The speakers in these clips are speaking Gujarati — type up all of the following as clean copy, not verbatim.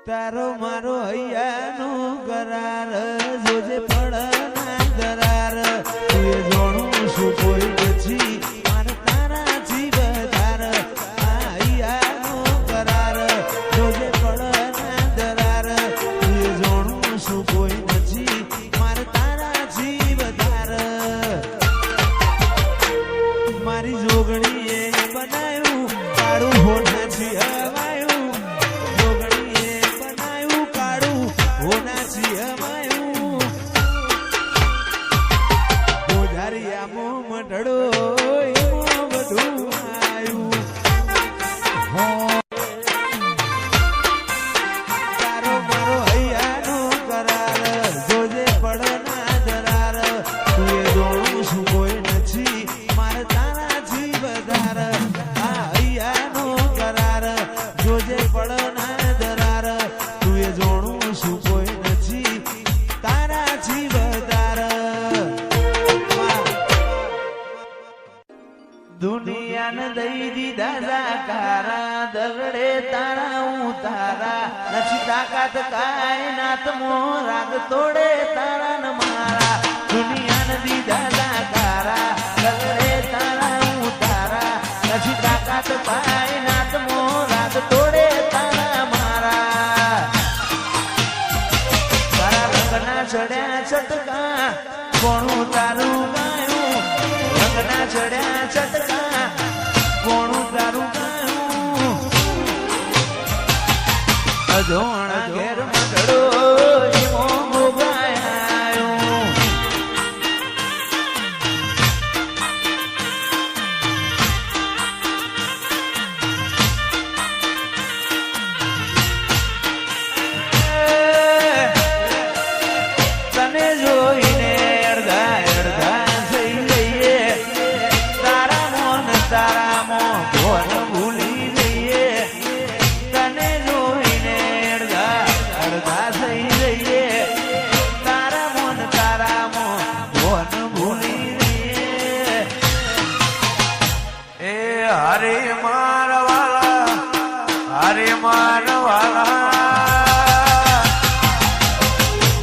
તારો મારો હૈયાનો કરાર જોજે પડના દરાર તું એ જોણું શું કોઈ નથી મારે તારાથી વધાર આ હૈયાનો કરાર જોજે પડના દરાર તું એ જોણું શું કોઈ નથી મારે તારાથી વધાર મારી જોગણીએ બનાવ્યું કાળું હોનાથી હવાયું જોગણીએ બનાવ્યું કાળું હોનાથી હવાયું ગોધારિયામો મઢડો એમો બધું આવ્યું તારો મારો હૈયાનો કરાર જોજે પડના દરાર તું એ જોણું શું કોઈ નથી મારે તારાથી વધાર આ હૈયાનો કરાર જોજે પડના દરાર તું એ જોણું શું કોઈ નથી તારાથી વધાર દુનિયાને દઈ દીધા જાકારા દગડે તારા ઉતારા નથી તાકાત કાયનાત મો રાગ તોડે તારા ન મારા દુનિયાને દીધા જાકારા દગડે તારા ઉતારા નથી તાકાત કાયનાત મો રાગ તોડે તારા મારા તારા રંગના ચડ્યા ચટકા કોણું તારું ગાયું રંગના ચડ્યા ચટકા કોણું તારું ગાયું અજોણા ઘેર મગડો એમો મોગાયો તને જોઈને અડધા અડધા થઈ જઈએ તારા મોન ભોન ભૂલી જઈએ તને જોઈને અડધા અડધા થઈ જઈએ તારા મોન ભોન ભૂલી જઈએ એ હરે મારવાલા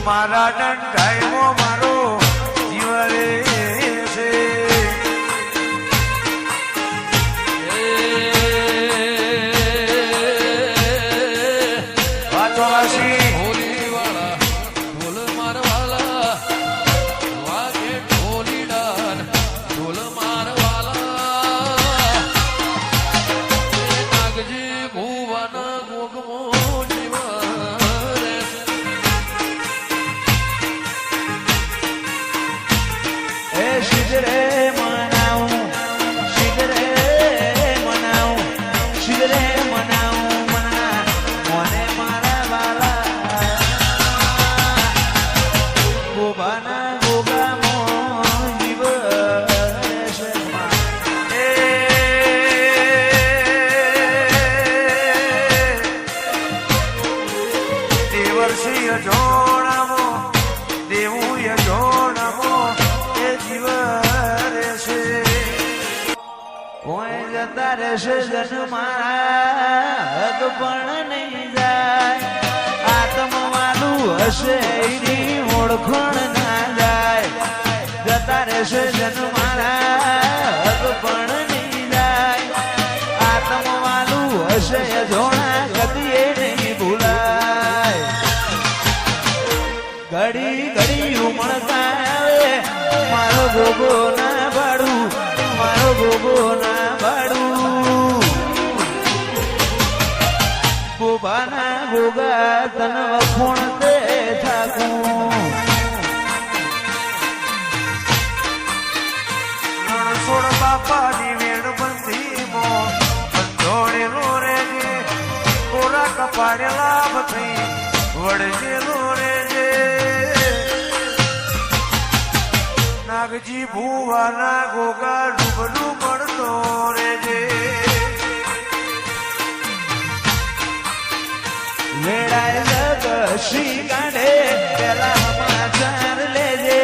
મારા દંડાયો મારો જીવ રે છે વાતોવાસી હોલી વાળા ઢોલ મારવાલા વાગે ઢોલી ડાન ઢોલ મારવાલા નાગજી ભુવન ગોગમો શિગરે મનાવું શિગરે મનાવું મના મને મારા વાલા ગોબાના ગોગામો જીવ દેવર્ષિય જોણામો દેવું જોણામો કોઈ જતા રહેશે જન્મારા પણ નહીં જાય આત્મવાલું હશે એની ઓળખણ ના જાય જતા રહેશે જન્મારા પણ નહીં જાય આત્મવાલું હશે જોણા કદીએ નહીં ભૂલાય ઘડી ઘડી ઉમળતા આવે મારો ગોગો ના ભાડું મારો ગોગો ના ભાડું ગોબાના ગોગા તન વખોણ તે થાકું સોળ બાપાની વેણબંધી મો બંધોડેલો રેજે કોરા કપાડેલા બધી વડજેલો રેજે નાગજી ભુવાના ગોગા ડૂબલું પડતો રેજે વેળાય લગશી કાઢે પેલા સમાચાર લેજે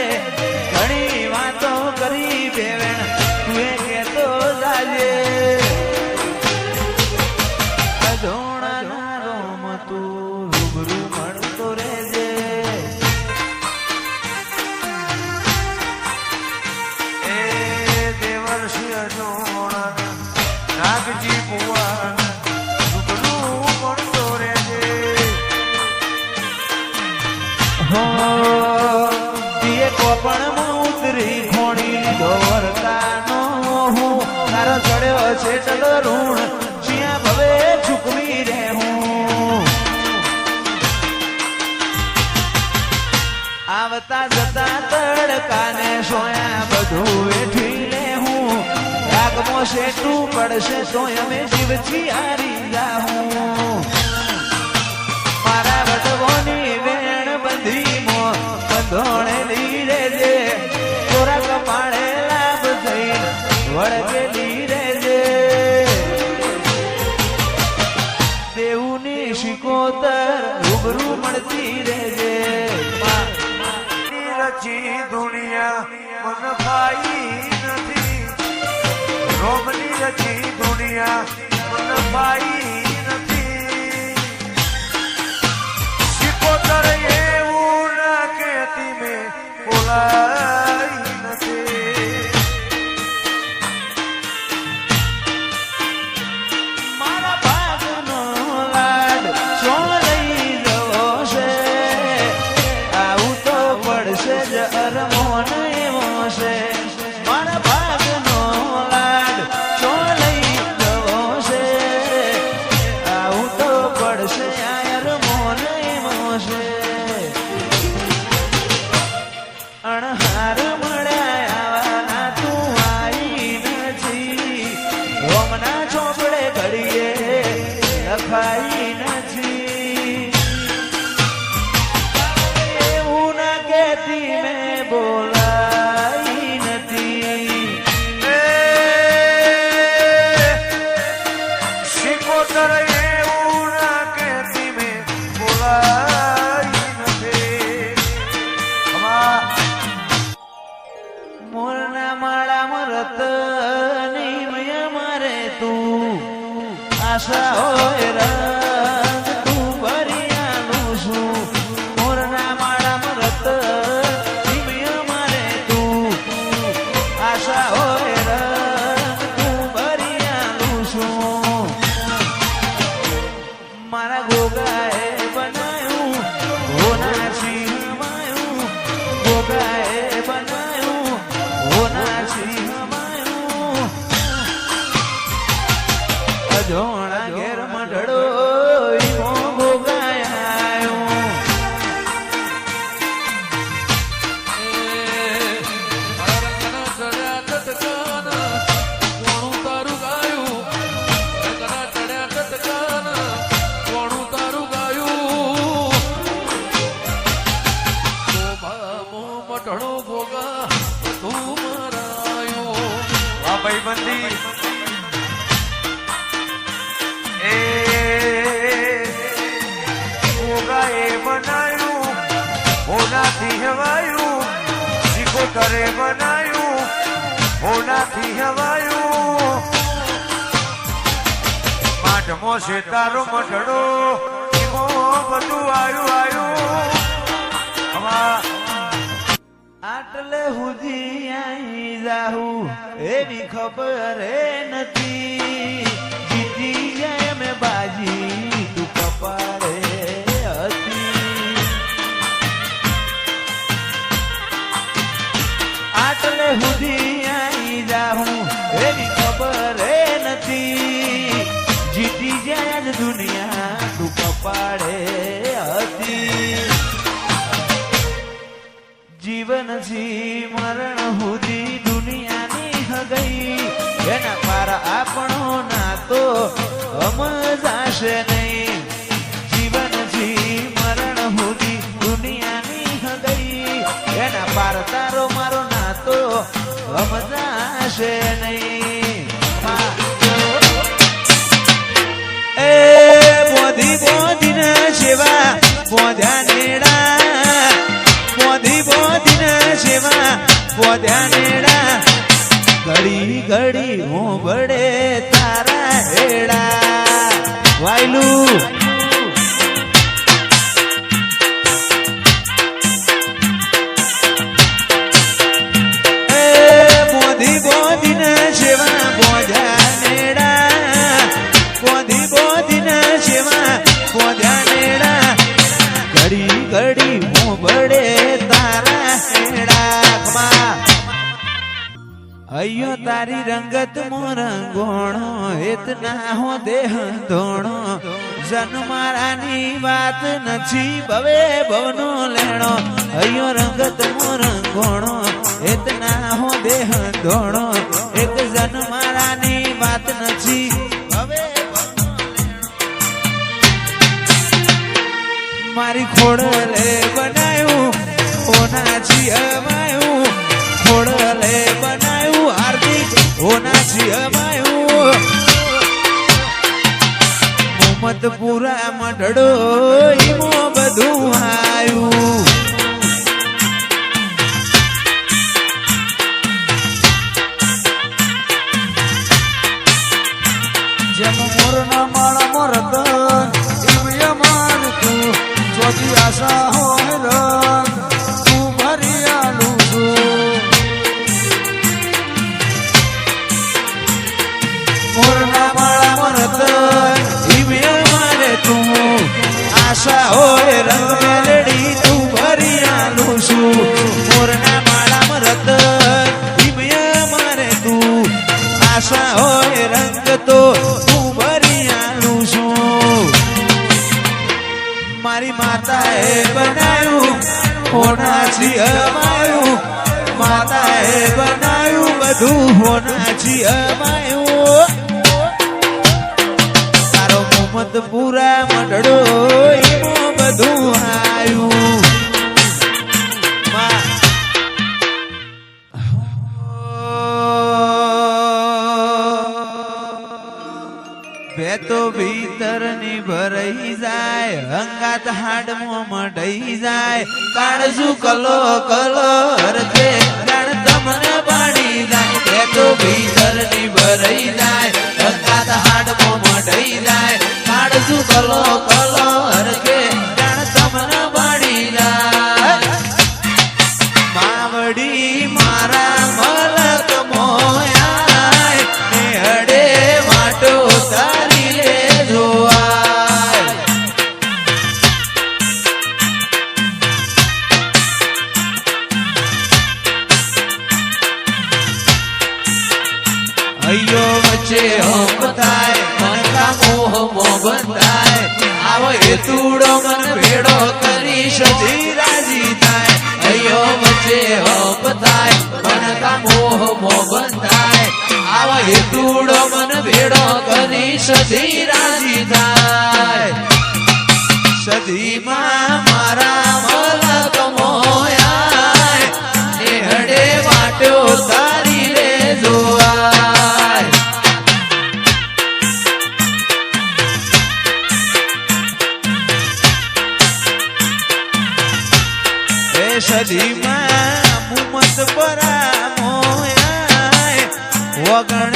ઘણી વાતો કરી બેવેણ તું એ કેતો જાજે અજોણા ના રોમ તું શેઠું પડશે તો અમે જીવથી હારી જાહું મારા વડવોની વેણ બંધી મો બંધોણે લીરે જે કોરા કપાળે લાભ થઈ વળગે લીરે જે દેવની શિકોતર રૂબરૂ મળતી રહેજે રચી દુનિયા મન પાઈ નથી રોમની રચી દુનિયા મન પાઈ નથી શિકોતર એવું ના કહેતી મેં બોલાઈ નથી મારા ભાગનો લાડ શું લઈ જવો છે આવું તો પડશે જ અરમોન એવો છે મારા ભાગનો લાડ શું લઈ જવો છે આવું તો પડશે આ અરમોન એવો છે અણહાર મળ્યા આવા તું આવી નથી રોમના ચોપડે ઘડીએ લખાઈ નથી એવું ના કહેતી મેં બોલાઈ નથી શિકોતર એવું ના કહેતી મેં બોલાઈ નથી મોરના માળામાં રતની મય મારે તું આશા હોય રંગ તું ભરિયાનું છું મોરના માળામાં રતની મય મારે તું આશા હોય રંગ તું ભરિયાનું છું મારા ગોગાએ બનાયું હોના સિંહમાયું ગોગાએ બનાયું હોના સિંહમાયું અજોણા ઘેર મંડળો ઈમો ગોગાયો ભાઈબંધી એ ગોગાએ બનાયું હોનાથી હવાયું શિકોતરે બનાયું હોનાથી હવાયું માઢમો છે તારો મઢડો એમો બધું આયું હવા આટલે સુધી આઈ જાહું એની ખબર નથી જીતી જાય મેં બાજી તું કપાળે હતી આટલે સુધી આઈ જાહું એની ખબર નથી જીતી જાય જ દુનિયા તું કપાળે હતી જીવન થી મરણ સુધી દુનિયાની હગઈ એના પાર આપણો નાતો સમજાશે નહીં જીવન થી મરણ સુધી દુનિયાની હગઈ એના પાર તારો મારો નાતો સમજાશે નહીં એ બોધી બોધીને સેવા બોધ્યા નેડા બોધીને સેવા બોધ્યા નેડા ઘડી ઘડી હું બળે તારા હેડા વાયલું બોધીને સેવા બોધ્યા નેડા બોધીને સેવા બોધ્યા નેડા ઘડી ઘડી હું બળે તારા હેડા અયો તારી રંગત મોરંગોણો એતના હો દેહ ધોણો જન્મારાની વાત નથી ભવે ભવનો લેણો અયો રંગત મોરંગોણો એતના હો દેહ ધોણો એક જન્મારાની વાત નથી હવે મારી ખોડલે બનાયું હોનાથી અમાયું ખોડલે બનાયું હાર્દિક હોનાથી અમાયું મોહમ્મદપુરા મઢડો ઈમો બધું આયું જેમ મોરના માળામાં રતન એવી અમાર તું ચોથી આશા હોય રન તું ભરી આલું છું મોરના માળામાં રતન ઈમે અમારે તું આશા હોય રંગ મેલડી તું ભરી આલું છું મોરના માળામાં રતન ઈમે અમારે તું આશા હોય રંગ તો તું ભરી આલું છું મારી માતાએ બનાયું હોનાથી અમાયું માતાએ બનાયું બધું હોનાથી અમાયું તારો મોહમ્મદપુરા મઢડો એમાં બધું આયું બે તો ભીતરની ભરાઈ જાય હંગાત હાડમાં મઢાઈ જાય કાળજું કલો કલો હરતે જાણ તમને પાડી જાય બે તો ભીતરની ભરાઈ જાય હંગાત હાડમાં મઢાઈ જાય કાળજું કલો કલો હરતે જાણ તમને પાડી જાય માવડી મારા મલક મોયા ને હડે માટો તારી લે જોવાય અయ్યો વચ્ચે હોમ થાય મન કા મોહ મોહ બંધાય આવો હેતુડો મન ભેડો કરી સધી રાજી થાય અయ్યો વચ્ચે હોમ થાય મન કા મોહ મોહ બંધાય આવો હેતુડો મન ભેડો કરી સધી રાજી થાય સધીમાં મારા મલક મોયા નેહડે વાટ્યો તારી લે જોવાય એ સધીમાં મુમત પરા મોયા વગણ